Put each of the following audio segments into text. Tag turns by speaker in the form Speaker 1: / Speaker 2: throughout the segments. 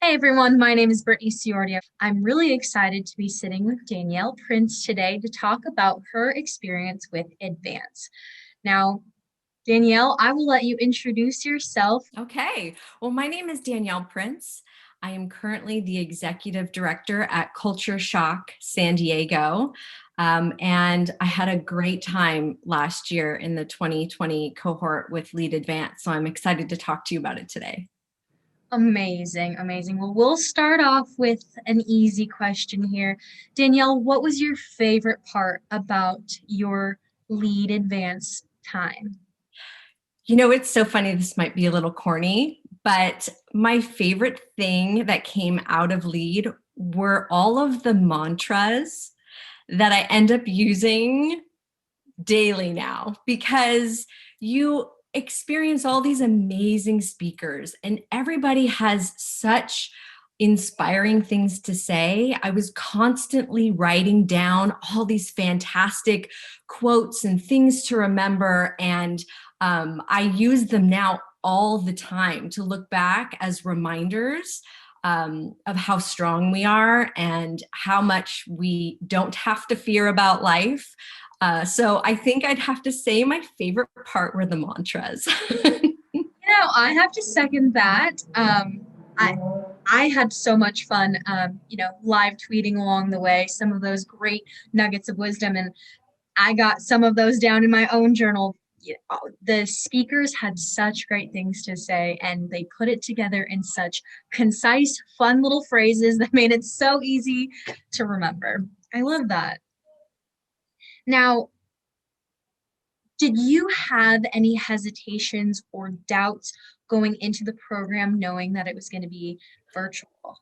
Speaker 1: Hey everyone, my name is Brittany Ciordia. I'm really excited to be sitting with Danielle Prince today to talk about her experience with Advance. Now, Danielle, I will let you introduce yourself.
Speaker 2: Okay. Well, my name is Danielle Prince. I am currently the executive director at Culture Shock San Diego. And I had a great time last year in the 2020 cohort with Lead Advance. So I'm excited to talk to you about it today.
Speaker 1: Amazing, amazing. Well, we'll start off with an easy question here. Danielle, what was your favorite part about your Lead Advance time?
Speaker 2: It's so funny. This might be a little corny, but my favorite thing that came out of Lead were all of the mantras that I end up using daily now because you experience all these amazing speakers and everybody has such inspiring things to say. I was constantly writing down all these fantastic quotes and things to remember, and I use them now all the time to look back as reminders of how strong we are and how much we don't have to fear about life. So I think I'd have to say my favorite part were the mantras.
Speaker 1: I have to second that. I I had so much fun, live tweeting along the way some of those great nuggets of wisdom, and I got some of those down in my own journal. The speakers had such great things to say, and they put it together in such concise, fun little phrases that made it so easy to remember. I love that. Now, did you have any hesitations or doubts going into the program knowing that it was going to be virtual?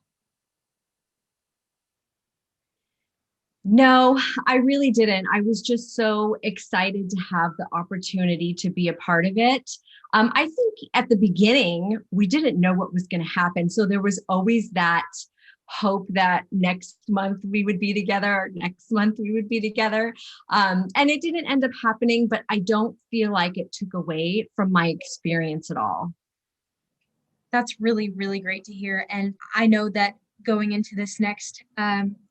Speaker 2: No, I really didn't. I was just so excited to have the opportunity to be a part of it. I think at the beginning, we didn't know what was going to happen. So there was always that hope that next month we would be together, or next month we would be together. And it didn't end up happening, but I don't feel like it took away from my experience at all.
Speaker 1: That's really, really great to hear. And I know that going into this next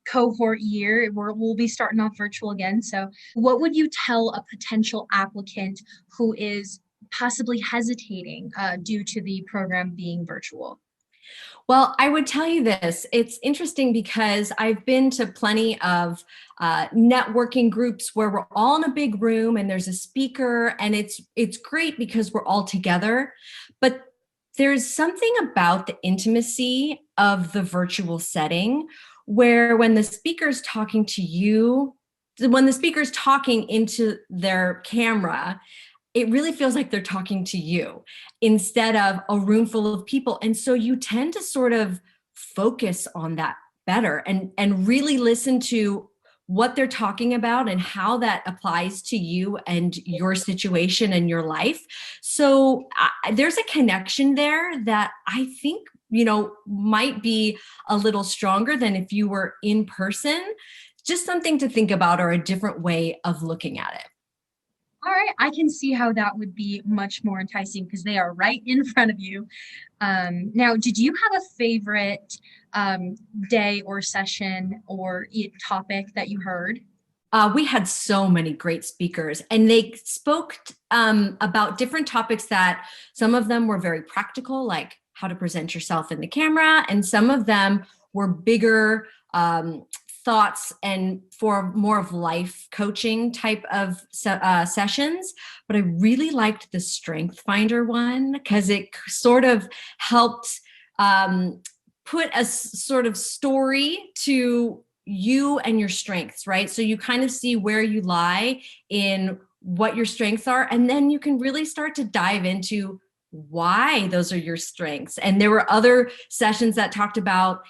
Speaker 1: cohort year, we'll be starting off virtual again. So, what would you tell a potential applicant who is possibly hesitating due to the program being virtual?
Speaker 2: Well, I would tell you this. It's interesting because I've been to plenty of networking groups where we're all in a big room and there's a speaker, and it's great because we're all together. But there's something about the intimacy of the virtual setting where when the speaker's talking to you, when the speaker's talking into their camera, it really feels like they're talking to you instead of a room full of people. And so you tend to sort of focus on that better and really listen to what they're talking about and how that applies to you and your situation and your life. So there's a connection there that I think, might be a little stronger than if you were in person. Just something to think about, or a different way of looking at it.
Speaker 1: All right, I can see how that would be much more enticing because they are right in front of you. Now, did you have a favorite um, day or session or topic that you heard?
Speaker 2: We had so many great speakers, and they spoke about different topics that some of them were very practical, like how to present yourself in the camera, and some of them were bigger thoughts and for more of life coaching type of sessions. But I really liked the Strength Finder one because it sort of helped put a sort of story to you and your strengths, right? So you kind of see where you lie in what your strengths are, and then you can really start to dive into why those are your strengths. And there were other sessions that talked about,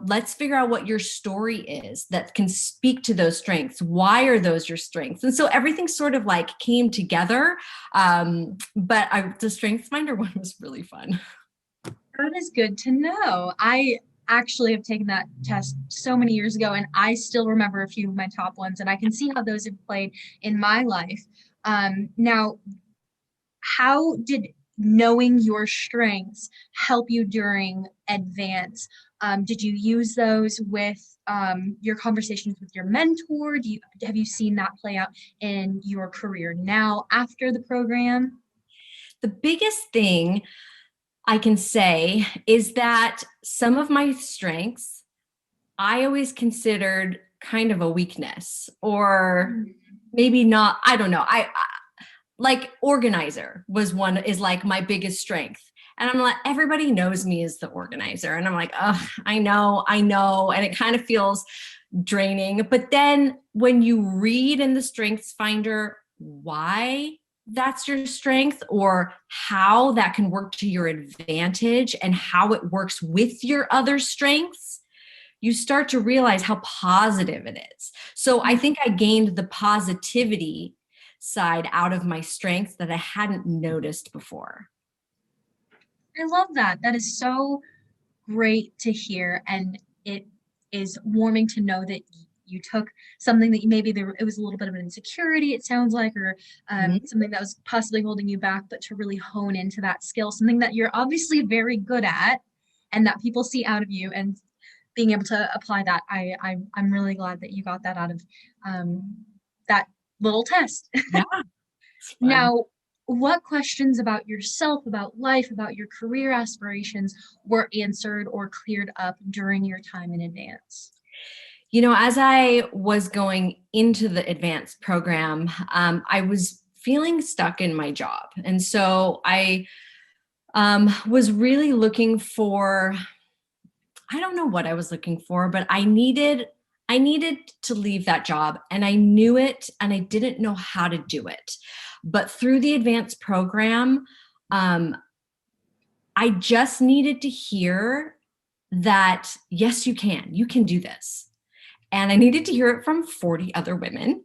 Speaker 2: let's figure out what your story is that can speak to those strengths. Why are those your strengths? And so everything sort of like came together. But the Strength Finder one was really fun.
Speaker 1: That is good to know. I actually have taken that test so many years ago, and I still remember a few of my top ones, and I can see how those have played in my life. Now, how did knowing your strengths help you during advance, did you use those with your conversations with your mentor? Have you seen that play out in your career now after the program?
Speaker 2: The biggest thing I can say is that some of my strengths I always considered kind of a weakness, or maybe not. I don't know. I like organizer is like my biggest strength. And I'm like, everybody knows me as the organizer. And I'm like, oh, I know. And it kind of feels draining. But then when you read in the Strengths Finder why that's your strength, or how that can work to your advantage and how it works with your other strengths, you start to realize how positive it is. So I think I gained the positivity side out of my strengths that I hadn't noticed before.
Speaker 1: I love that. That is so great to hear. And it is warming to know that you took something that maybe it was a little bit of an insecurity, it sounds like, or
Speaker 2: Mhm.
Speaker 1: something that was possibly holding you back, but to really hone into that skill, something that you're obviously very good at and that people see out of you, and being able to apply that. I'm really glad that you got that out of that little test.
Speaker 2: Yeah, it's fun.
Speaker 1: Now, what questions about yourself, about life, about your career aspirations were answered or cleared up during your time in advance?
Speaker 2: As I was going into the advanced program, I was feeling stuck in my job. And so I was really looking for, I don't know what I was looking for, but I needed to leave that job, and I knew it, and I didn't know how to do it. But through the advanced program, um, I just needed to hear that, yes, you can do this. And I needed to hear it from 40 other women.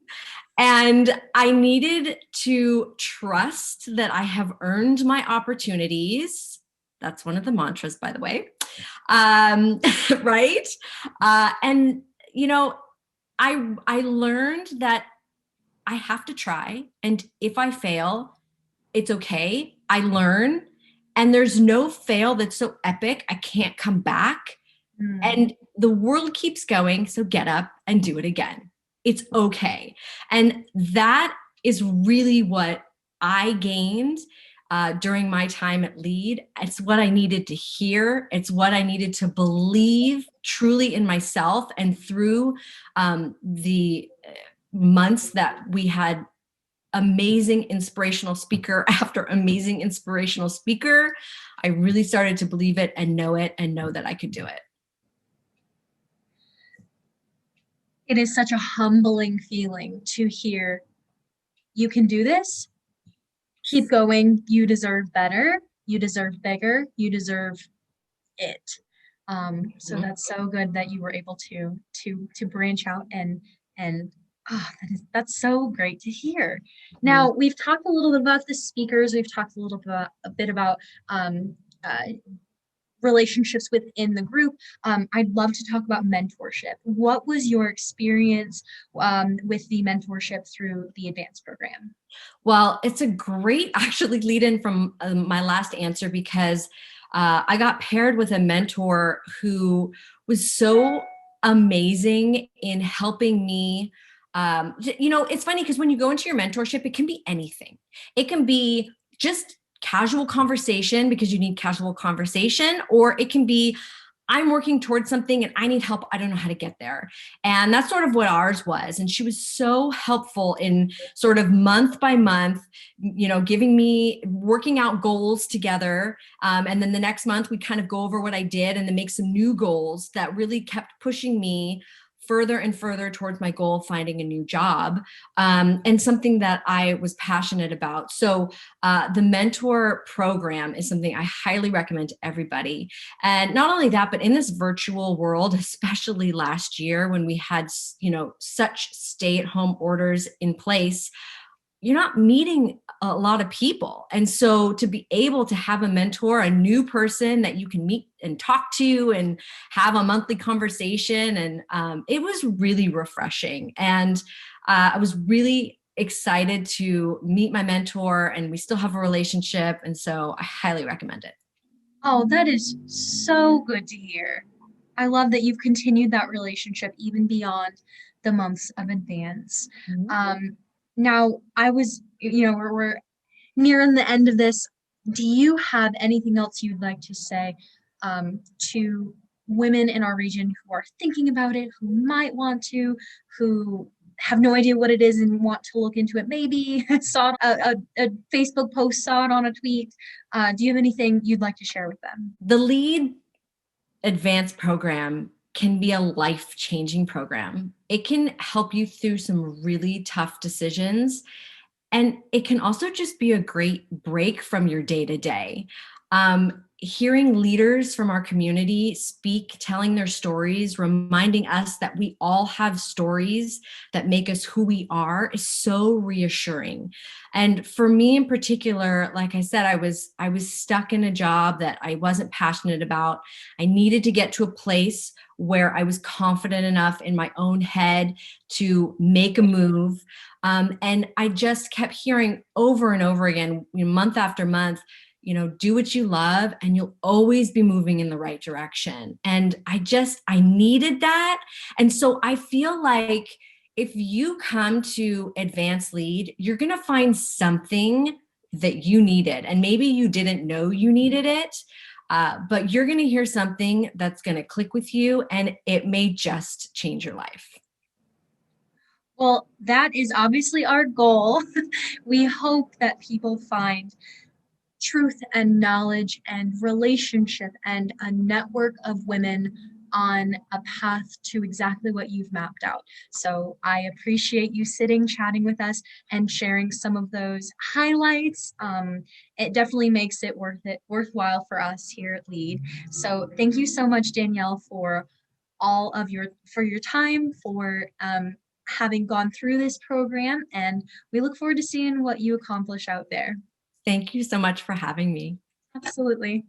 Speaker 2: And I needed to trust that I have earned my opportunities. That's one of the mantras, by the way. Right? And you know, I learned that I have to try, and if I fail, it's okay. I learn, and there's no fail that's so epic I can't come back.
Speaker 1: Mm.
Speaker 2: And the world keeps going, so get up and do it again. It's okay. And that is really what I gained during my time at Lead. It's what I needed to hear. It's what I needed to believe truly in myself. And through the months that we had amazing inspirational speaker after amazing inspirational speaker, I really started to believe it and know that I could do it.
Speaker 1: It is such a humbling feeling to hear you can do this, keep going, you deserve better, you deserve bigger, you deserve it. So
Speaker 2: Mhm.
Speaker 1: that's so good that you were able to branch out and that's so great to hear.
Speaker 2: Mhm.
Speaker 1: Now we've talked a little bit about the speakers. We've talked a bit about uh, relationships within the group. I'd love to talk about mentorship. What was your experience with the mentorship through the advanced program?
Speaker 2: Well, it's a great actually lead in from my last answer, because I got paired with a mentor who was so amazing in helping me. It's funny because when you go into your mentorship, it can be anything. It can be just casual conversation because you need casual conversation, or it can be, I'm working towards something and I need help. I don't know how to get there. And that's sort of what ours was. And she was so helpful in sort of month by month, giving me working out goals together. And then the next month we kind of go over what I did and then make some new goals that really kept pushing me further and further towards my goal of finding a new job, and something that I was passionate about. So the mentor program is something I highly recommend to everybody. And not only that, but in this virtual world, especially last year when we had, such stay-at-home orders in place, you're not meeting a lot of people. And so to be able to have a mentor, a new person that you can meet and talk to and have a monthly conversation, and it was really refreshing. And I was really excited to meet my mentor, and we still have a relationship. And so I highly recommend it.
Speaker 1: Oh, that is so good to hear. I love that you've continued that relationship even beyond the months of advance. Um, Now, we're nearing the end of this. Do you have anything else you'd like to say to women in our region who are thinking about it, who might want to, who have no idea what it is and want to look into it? Maybe saw a Facebook post, saw it on a tweet. Do you have anything you'd like to share with them?
Speaker 2: The lead advanced program can be a life-changing program. It can help you through some really tough decisions, and it can also just be a great break from your day to day. Hearing leaders from our community speak, telling their stories, reminding us that we all have stories that make us who we are is so reassuring. And for me in particular, like I said, I was stuck in a job that I wasn't passionate about. I needed to get to a place where I was confident enough in my own head to make a move. And I just kept hearing over and over again, month after month, do what you love and you'll always be moving in the right direction. And I needed that. And so I feel like if you come to Advanced Lead, you're going to find something that you needed. And maybe you didn't know you needed it, but you're going to hear something that's going to click with you and it may just change your life.
Speaker 1: Well, that is obviously our goal. We hope that people find truth and knowledge and relationship and a network of women on a path to exactly what you've mapped out. So I appreciate you sitting, chatting with us, and sharing some of those highlights. It definitely makes it worthwhile for us here at Lead. So thank you so much, Danielle, for your time, for having gone through this program, and we look forward to seeing what you accomplish out there.
Speaker 2: Thank you so much for having me.
Speaker 1: Absolutely.